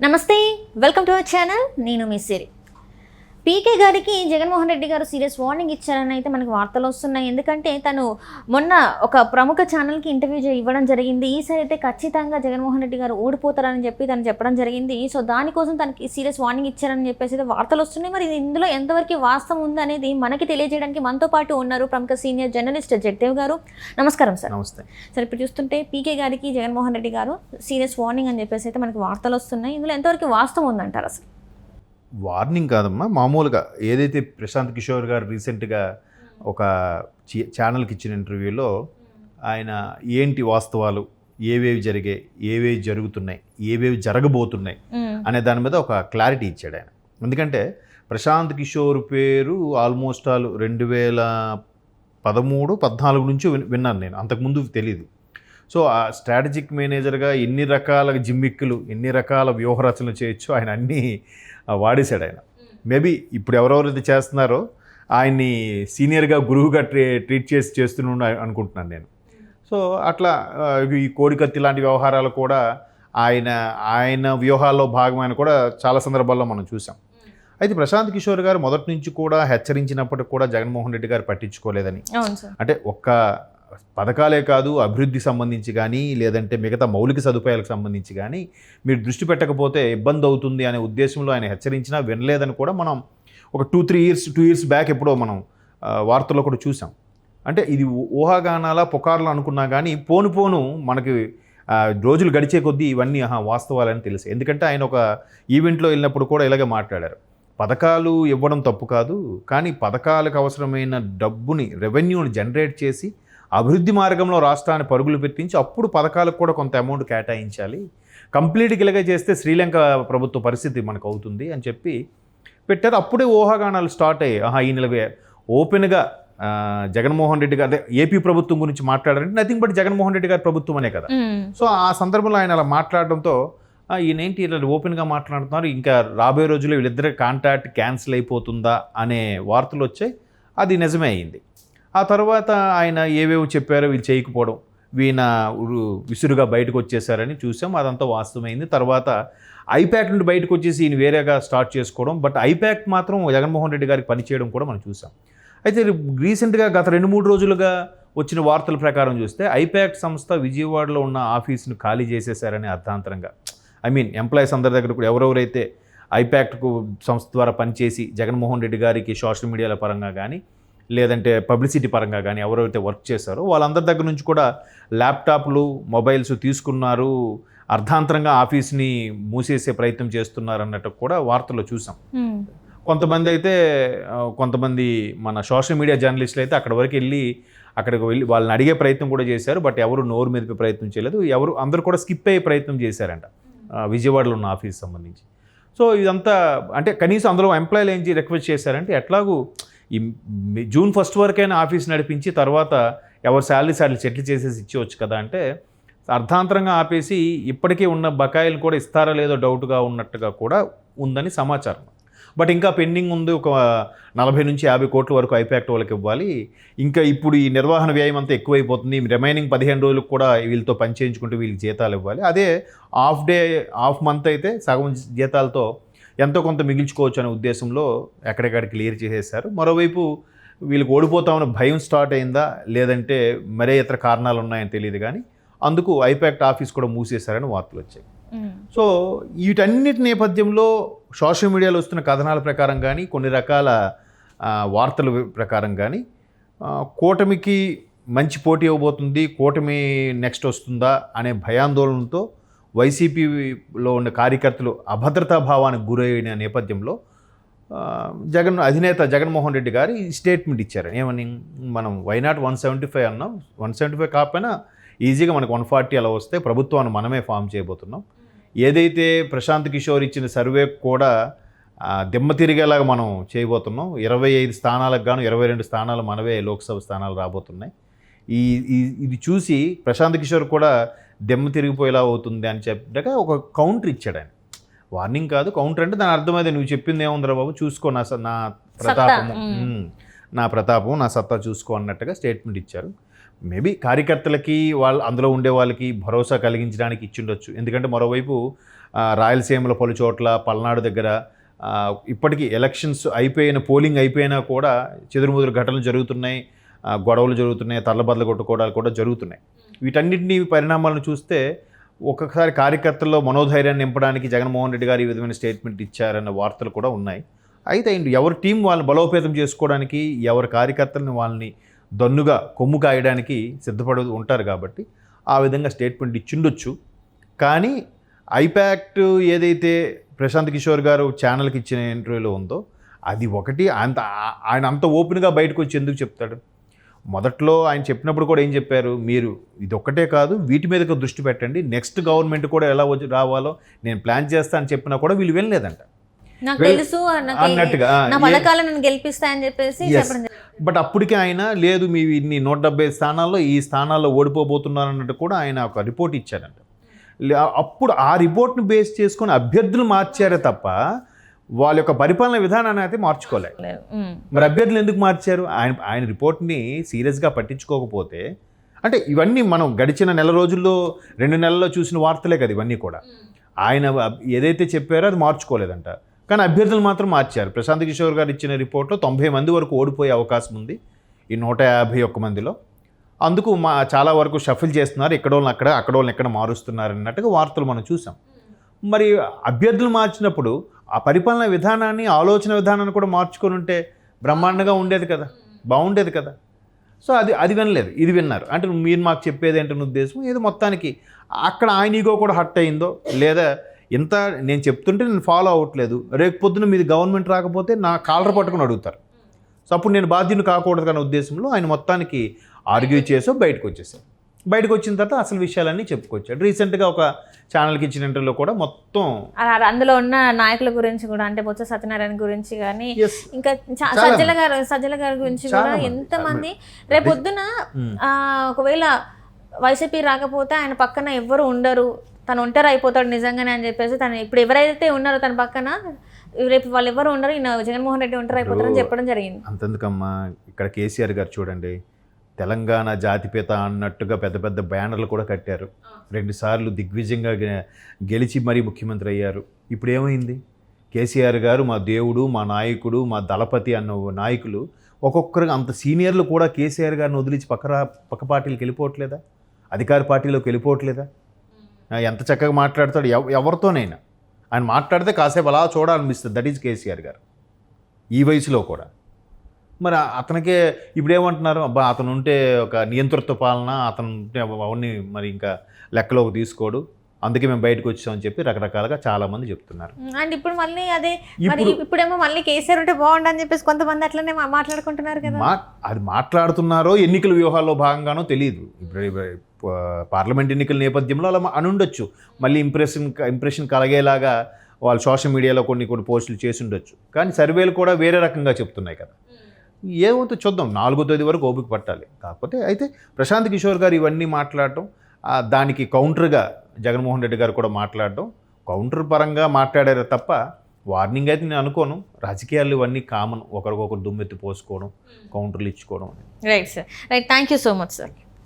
నమస్తే, welcome to our channel. నేను మీ సిరి. పీకే గారికి జగన్మోహన్ రెడ్డి గారు సీరియస్ వార్నింగ్ ఇచ్చారని అయితే మనకు వార్తలు వస్తున్నాయి. ఎందుకంటే తను మొన్న ఒక ప్రముఖ ఛానల్కి ఇంటర్వ్యూ ఇవ్వడం జరిగింది. ఈసారి అయితే ఖచ్చితంగా జగన్మోహన్ రెడ్డి గారు ఓడిపోతారని చెప్పి తను చెప్పడం జరిగింది. సో దానికోసం తనకి సీరియస్ వార్నింగ్ ఇచ్చారని చెప్పేసి అయితే వార్తలు వస్తున్నాయి. మరి ఇందులో ఎంతవరకు వాస్తవం ఉందనేది మనకి తెలియజేయడానికి మనతో పాటు ఉన్నారు ప్రముఖ సీనియర్ జర్నలిస్ట్ జగదేవ్ గారు. నమస్కారం సార్. నమస్తే సార్, ఇప్పుడు చూస్తుంటే పీకే గారికి జగన్మోహన్ రెడ్డి గారు సీరియస్ వార్నింగ్ అని చెప్పేసి అయితే మనకి వార్తలు వస్తున్నాయి. ఇందులో ఎంతవరకు వాస్తవం ఉందంటారు? అసలు వార్నింగ్ కాదమ్మా, మామూలుగా ఏదైతే ప్రశాంత్ కిషోర్ గారు రీసెంట్గా ఒక ఛానల్కి ఇచ్చిన ఇంటర్వ్యూలో ఆయన ఏంటి వాస్తవాలు, ఏవేవి జరిగాయి, ఏవేవి జరుగుతున్నాయి, ఏవేవి జరగబోతున్నాయి అనే దాని మీద ఒక క్లారిటీ ఇచ్చాడు ఆయన. ఎందుకంటే ప్రశాంత్ కిషోర్ పేరు ఆల్మోస్ట్ ఆల్ 2013-14 నుంచి విన్నాను నేను, అంతకుముందు తెలియదు. సో ఆ స్ట్రాటజిక్ మేనేజర్గా ఎన్ని రకాల జిమ్మిక్కులు, ఎన్ని రకాల వ్యూహరచనలు చేయొచ్చు ఆయన అన్నీ వాడేశాడు ఆయన. మేబీ ఇప్పుడు ఎవరెవరైతే చేస్తున్నారో ఆయన్ని సీనియర్గా గురువుగా ట్రీట్ చేస్తున్నా అనుకుంటున్నాను నేను. సో అట్లా ఈ కోడికత్తి లాంటి వ్యవహారాలు కూడా ఆయన వ్యూహాల్లో భాగమైన కూడా చాలా సందర్భాల్లో మనం చూసాం. అయితే ప్రశాంత్ కిషోర్ గారు మొదటి నుంచి కూడా హెచ్చరించినప్పటికి కూడా జగన్మోహన్ రెడ్డి గారు పట్టించుకోలేదని, అంటే ఒక్క పథకాలే కాదు అభివృద్ధికి సంబంధించి కానీ లేదంటే మిగతా మౌలిక సదుపాయాలకు సంబంధించి కానీ మీరు దృష్టి పెట్టకపోతే ఇబ్బంది అవుతుంది అనే ఉద్దేశంలో ఆయన హెచ్చరించినా వినలేదని కూడా మనం ఒక 2 ఇయర్స్ బ్యాక్ ఎప్పుడో మనం వార్తల్లో కూడా చూసాం. అంటే ఇది ఊహాగానాల పుకార్లు అనుకున్నా కానీ పోను మనకి రోజులు గడిచే కొద్దీ ఇవన్నీ వాస్తవాలని తెలుసు. ఎందుకంటే ఆయన ఒక ఈవెంట్లో వెళ్ళినప్పుడు కూడా ఇలాగే మాట్లాడారు. పథకాలు ఇవ్వడం తప్పు కాదు, కానీ పథకాలకు అవసరమైన డబ్బుని, రెవెన్యూని జనరేట్ చేసి అభివృద్ధి మార్గంలో రాష్ట్రాన్ని పరుగులు పెట్టించి అప్పుడు పథకాలకు కూడా కొంత అమౌంట్ కేటాయించాలి. కంప్లీట్గా ఇలాగే చేస్తే శ్రీలంక ప్రభుత్వ పరిస్థితి మనకు అవుతుంది అని చెప్పి పెట్టారు. అప్పుడే ఊహాగానాలు స్టార్ట్ అయ్యాయి. ఈయన ఓపెన్గా జగన్మోహన్ రెడ్డి గారు, అదే ఏపీ ప్రభుత్వం గురించి మాట్లాడారంటే నథింగ్ బట్ జగన్మోహన్ రెడ్డి గారి ప్రభుత్వం అనే కదా. సో ఆ సందర్భంలో ఆయన అలా మాట్లాడడంతో ఈయనేంటి ఇలా ఓపెన్గా మాట్లాడుతున్నారు, ఇంకా రాబోయే రోజుల్లో వీళ్ళిద్దరి కాంట్రాక్ట్ క్యాన్సిల్ అయిపోతుందా అనే వార్తలు వచ్చాయి. అది నిజమే అయింది. ఆ తర్వాత ఆయన ఏవేవో చెప్పారో వీళ్ళు చేయకపోవడం, వీణ విసురుగా బయటకు వచ్చేసారని చూసాం. అదంతా వాస్తవమైంది. తర్వాత ఐప్యాక్ నుండి బయటకు వచ్చేసి ఈయన వేరేగా స్టార్ట్ చేసుకోవడం, బట్ ఐప్యాక్ మాత్రం జగన్మోహన్ రెడ్డి గారికి పనిచేయడం కూడా మనం చూసాం. అయితే రీసెంట్గా గత 2-3 రోజులుగా వచ్చిన వార్తల ప్రకారం చూస్తే ఐప్యాక్ సంస్థ విజయవాడలో ఉన్న ఆఫీసును ఖాళీ చేసేసారని అర్థాంతరంగా, ఎంప్లాయీస్ అందరి దగ్గర కూడా ఎవరెవరైతే ఐప్యాక్కు సంస్థ ద్వారా పనిచేసి జగన్మోహన్ రెడ్డి గారికి సోషల్ మీడియాల పరంగా కానీ లేదంటే పబ్లిసిటీ పరంగా కానీ ఎవరైతే వర్క్ చేశారో వాళ్ళందరి దగ్గర నుంచి కూడా ల్యాప్టాప్లు, మొబైల్స్ తీసుకున్నారు, అర్ధాంతరంగా ఆఫీస్ని మూసేసే ప్రయత్నం చేస్తున్నారు అన్నట్టు కూడా వార్తల్లో చూసాం. కొంతమంది మన సోషల్ మీడియా జర్నలిస్టులు అయితే అక్కడికి వెళ్ళి వాళ్ళని అడిగే ప్రయత్నం కూడా చేశారు. బట్ ఎవరు నోరు మెదిపే ప్రయత్నం చేయలేదు. అందరూ కూడా స్కిప్ అయ్యే ప్రయత్నం చేశారంట విజయవాడలో ఉన్న ఆఫీస్ సంబంధించి. సో ఇదంతా అంటే కనీసం అందులో ఎంప్లాయీలు ఏం రిక్వెస్ట్ చేశారంటే ఎట్లాగూ ఈ జూన్ 1 వరకైనా ఆఫీస్ నడిపించి తర్వాత ఎవరు శాలరీస్ సెటిల్ చేసేసి ఇచ్చేవచ్చు కదా అంటే అర్ధాంతరంగా ఆపేసి ఇప్పటికే ఉన్న బకాయిలు కూడా ఇస్తారా లేదో డౌట్గా ఉన్నట్టుగా కూడా ఉందని సమాచారం. బట్ ఇంకా పెండింగ్ ఉంది, ఒక 40-50 కోట్ల వరకు ఐప్యాక్ట్ వాళ్ళకి ఇవ్వాలి. ఇంకా ఇప్పుడు ఈ నిర్వహణ వ్యయం అంతా ఎక్కువైపోతుంది. రిమైనింగ్ 15 రోజులకు కూడా వీళ్ళతో పని చేయించుకుంటూ వీళ్ళకి జీతాలు ఇవ్వాలి. అదే హాఫ్ మంత్ అయితే సగం జీతాలతో ఎంతో కొంత మిగిల్చుకోవచ్చు అనే ఉద్దేశంలో ఎక్కడికక్కడ క్లియర్ చేసేసారు. మరోవైపు వీళ్ళకి ఓడిపోతామని భయం స్టార్ట్ అయిందా లేదంటే మరే ఇతర కారణాలు ఉన్నాయని తెలియదు, కానీ అందుకు ఐప్యాక్ట్ ఆఫీస్ కూడా మూసేశారని వార్తలు వచ్చాయి. సో వీటన్నిటి నేపథ్యంలో సోషల్ మీడియాలో వస్తున్న కథనాల ప్రకారం కానీ కొన్ని రకాల వార్తల ప్రకారం కానీ కూటమికి మంచి పోటీ ఇవ్వబోతుంది, కూటమి నెక్స్ట్ వస్తుందా అనే భయాందోళనతో వైసీపీలో ఉన్న కార్యకర్తలు అభద్రతా భావానికి గురైన నేపథ్యంలో అధినేత జగన్మోహన్ రెడ్డి గారు ఈ స్టేట్మెంట్ ఇచ్చారు. ఏమని, మనం వైనాట్ 175 అన్నాం, 175 కాకపోయినా ఈజీగా మనకు 140 అలా వస్తే ప్రభుత్వాన్ని మనమే ఫామ్ చేయబోతున్నాం. ఏదైతే ప్రశాంత్ కిషోర్ ఇచ్చిన సర్వే కూడా దిమ్మ తిరిగేలాగా మనం చేయబోతున్నాం. 25 స్థానాలకు గాను 22 స్థానాలు మనవే లోక్సభ స్థానాలు రాబోతున్నాయి. ఇది చూసి ప్రశాంత్ కిషోర్ కూడా దెమ్మ తిరిగిపోయేలా అవుతుంది అని చెప్పాక ఒక కౌంటర్ ఇచ్చాడు ఆయన. వార్నింగ్ కాదు, కౌంటర్ అంటే దాని అర్థమైతే నువ్వు చెప్పింది ఏముందిరా బాబు, చూసుకో నా ప్రతాపం నా సత్తా చూసుకో అన్నట్టుగా స్టేట్మెంట్ ఇచ్చారు. మేబీ కార్యకర్తలకి అందులో ఉండే వాళ్ళకి భరోసా కలిగించడానికి ఇచ్చిండొచ్చు. ఎందుకంటే మరోవైపు రాయలసీమలో పలు చోట్ల పల్నాడు దగ్గర ఇప్పటికీ ఎలక్షన్స్ పోలింగ్ అయిపోయినా కూడా చెదురుముదురు ఘటనలు జరుగుతున్నాయి, గొడవలు జరుగుతున్నాయి, తల్లబద్దలు కొట్టుకోవడాలు కూడా జరుగుతున్నాయి. వీటన్నిటిని పరిణామాలను చూస్తే ఒక్కొక్కసారి కార్యకర్తల్లో మనోధైర్యాన్ని నింపడానికి జగన్మోహన్ రెడ్డి గారు ఈ విధమైన స్టేట్మెంట్ ఇచ్చారన్న వార్తలు కూడా ఉన్నాయి. అయితే ఎవరి టీం వాళ్ళని బలోపేతం చేసుకోవడానికి, ఎవరి కార్యకర్తలను వాళ్ళని దన్నుగా కొమ్ము కాయడానికి సిద్ధపడి ఉంటారు కాబట్టి ఆ విధంగా స్టేట్మెంట్ ఇచ్చిండొచ్చు. కానీ ఐపాక్ట్ ఏదైతే ప్రశాంత్ కిషోర్ గారు ఛానల్కి ఇచ్చిన ఇంటర్వ్యూలో ఉందో అది ఒకటి. ఆయన అంత ఓపెన్గా బయటకు వచ్చి ఎందుకు చెప్తాడు? మొదట్లో ఆయన చెప్పినప్పుడు కూడా ఏం చెప్పారు, మీరు ఇది ఒక్కటే కాదు వీటి మీద దృష్టి పెట్టండి, నెక్స్ట్ గవర్నమెంట్ కూడా ఎలా రావాలో నేను ప్లాన్ చేస్తా అని చెప్పినా కూడా వీళ్ళు వెళ్ళలేదంట. నాకు తెలుసు అన్నట్టుగా నా పథకాలను నేను గెలిపిస్తాయని చెప్పేసి చెప్పడం. బట్ అప్పటికే ఆయన లేదు మీ ఇన్ని 170 స్థానాల్లో ఈ స్థానాల్లో ఓడిపోబోతున్నారు అన్నట్టు కూడా ఆయన ఒక రిపోర్ట్ ఇచ్చారంట. అప్పుడు ఆ రిపోర్ట్ను బేస్ చేసుకొని అభ్యర్థులు మార్చారే తప్ప వాళ్ళ యొక్క పరిపాలన విధానాన్ని అయితే మార్చుకోలేదు. మరి అభ్యర్థులు ఎందుకు మార్చారు? ఆయన రిపోర్ట్ని సీరియస్గా పట్టించుకోకపోతే, అంటే ఇవన్నీ మనం గడిచిన నెల రోజుల్లో 2 నెలల్లో చూసిన వార్తలే కదా ఇవన్నీ కూడా. ఆయన ఏదైతే చెప్పారో అది మార్చుకోలేదంట, కానీ అభ్యర్థులు మాత్రం మార్చారు. ప్రశాంత్ కిషోర్ గారు ఇచ్చిన రిపోర్ట్లో 90 మంది వరకు ఓడిపోయే అవకాశం ఉంది ఈ 151 మందిలో. అందుకు చాలా వరకు షఫిల్ చేస్తున్నారు, అక్కడోళ్ళని ఎక్కడ మారుస్తున్నారు అన్నట్టుగా వార్తలు మనం చూసాం. మరి అభ్యర్థులు మార్చినప్పుడు ఆ పరిపాలన విధానాన్ని, ఆలోచన విధానాన్ని కూడా మార్చుకొని ఉంటే బ్రహ్మాండంగా ఉండేది కదా, బాగుండేది కదా. సో అది వినలేదు, ఇది విన్నారు. అంటే మీరు మాకు చెప్పేది ఏంటనే ఉద్దేశం ఏదో మొత్తానికి అక్కడ ఆయన ఈగో కూడా హర్ట్ అయిందో, లేదా ఇంత నేను చెప్తుంటే నేను ఫాలో అవ్వట్లేదు, రేపు పొద్దున మీది గవర్నమెంట్ రాకపోతే నా కాలర్ పట్టుకుని అడుగుతారు, సో అప్పుడు నేను బాధ్యుని కాకూడదు అనే ఉద్దేశంలో ఆయన మొత్తానికి ఆర్గ్యూ చేసో బయటకు వచ్చేసారు. బయటకు వచ్చిన తర్వాత అసలు విషయాలన్నీ చెప్పుకొచ్చాడు. రీసెంట్గా ఒక ఛానల్కి ఇచ్చిన ఇంటర్వ్యూలో కూడా మొత్తం అందులో ఉన్న నాయకుల గురించి కూడా, అంటే బొత్స సత్యనారాయణ గురించి కానీ, ఇంకా సజ్జల గారి గురించి కూడా ఎంతమంది రేపు పొద్దున ఒకవేళ వైసీపీ రాకపోతే ఆయన పక్కన ఎవ్వరు ఉండరు, తను ఒంటరి అయిపోతాడు నిజంగానే అని చెప్పేసి తను ఇప్పుడు ఎవరైతే ఉన్నారో తన పక్కన రేపు వాళ్ళు ఎవరు ఉండరు, ఈయన జగన్మోహన్ రెడ్డి ఒంటరి అయిపోతారని చెప్పడం జరిగింది. అంతెందుకమ్మా, ఇక్కడ కేసీఆర్ గారు చూడండి, తెలంగాణ జాతిపిత అన్నట్టుగా పెద్ద పెద్ద బ్యానర్లు కూడా కట్టారు. 2 సార్లు దిగ్విజయంగా గెలిచి మరీ ముఖ్యమంత్రి అయ్యారు. ఇప్పుడు ఏమైంది? కేసీఆర్ గారు మా దేవుడు, మా నాయకుడు, మా దళపతి అన్న నాయకులు ఒక్కొక్కరు అంత సీనియర్లు కూడా కేసీఆర్ గారిని వదిలించి పక్క పార్టీలకు వెళ్ళిపోవట్లేదా? అధికార పార్టీలోకి వెళ్ళిపోవట్లేదా? ఎంత చక్కగా మాట్లాడతాడు ఎవరితోనైనా. ఆయన మాట్లాడితే కాసేపు అలా చూడాలనిపిస్తుంది. దట్ ఈజ్ కేసీఆర్ గారు ఈ వయసులో కూడా. మరి అతనికే ఇప్పుడు ఏమంటున్నారు, అబ్బా అతను ఉంటే ఒక నియంతృత్వ పాలన, అతను ఉంటే అవన్నీ మరి ఇంకా లెక్కలోకి తీసుకోడు, అందుకే మేము బయటకు వచ్చామని చెప్పి రకరకాలుగా చాలా మంది చెప్తున్నారు. అండ్ ఇప్పుడు మళ్ళీ అదే ఇప్పుడేమో మళ్ళీ కేసీఆర్ ఉంటే బాగుండని చెప్పేసి కొంతమంది అట్లనే మాట్లాడుకుంటున్నారు కదా. అది మాట్లాడుతున్నారో ఎన్నికల వ్యూహాల్లో భాగంగానో తెలియదు. ఇప్పుడు పార్లమెంట్ ఎన్నికల నేపథ్యంలో అలా అని ఉండొచ్చు. మళ్ళీ ఇంప్రెషన్ కలగేలాగా వాళ్ళు సోషల్ మీడియాలో కొన్ని పోస్టులు చేసి ఉండొచ్చు. కానీ సర్వేలు కూడా వేరే రకంగా చెప్తున్నాయి కదా. ఏమవుతో చూద్దాం, 4వ తేదీ వరకు ఓపిక పట్టాలి. కాకపోతే అయితే ప్రశాంత్ కిషోర్ గారు ఇవన్నీ మాట్లాడటం, దానికి కౌంటర్గా జగన్మోహన్ రెడ్డి గారు కూడా మాట్లాడటం, కౌంటర్ పరంగా మాట్లాడారు తప్ప వార్నింగ్ అయితే నేను అనుకోను. రాజకీయాలు ఇవన్నీ కామన్, ఒకరికొకరు దుమ్మెత్తి పోసుకోవడం, కౌంటర్లు ఇచ్చుకోవడం. Right sir, right, thank you so much sir.